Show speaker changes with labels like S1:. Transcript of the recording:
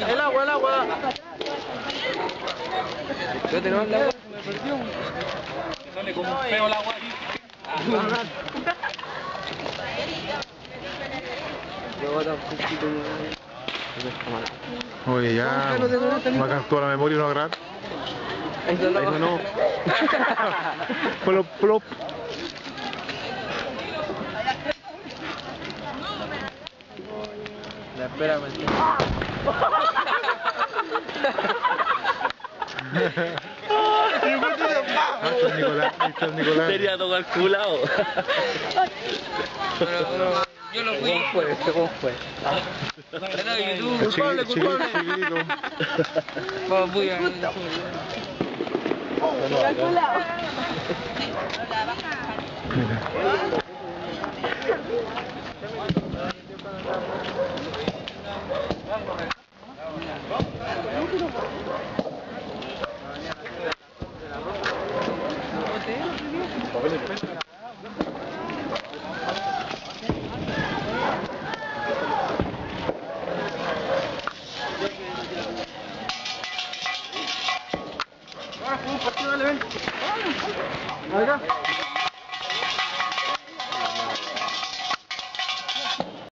S1: El agua, el agua. Yo tengo el agua, me perdió. Sale como feo el agua.
S2: Oye, ya. Me ha toda la memoria y no agarrar.
S1: Eso no.
S2: Plop, plop.
S1: Espérame.
S2: Nicolás.
S3: Sería todo calculado.
S1: Yo lo fui.
S3: ¿Cómo fue?
S1: Era YouTube, culpable, culpable. Vamos, voy a...
S4: Calculado.
S1: Ahora fue un partido del evento. Acá.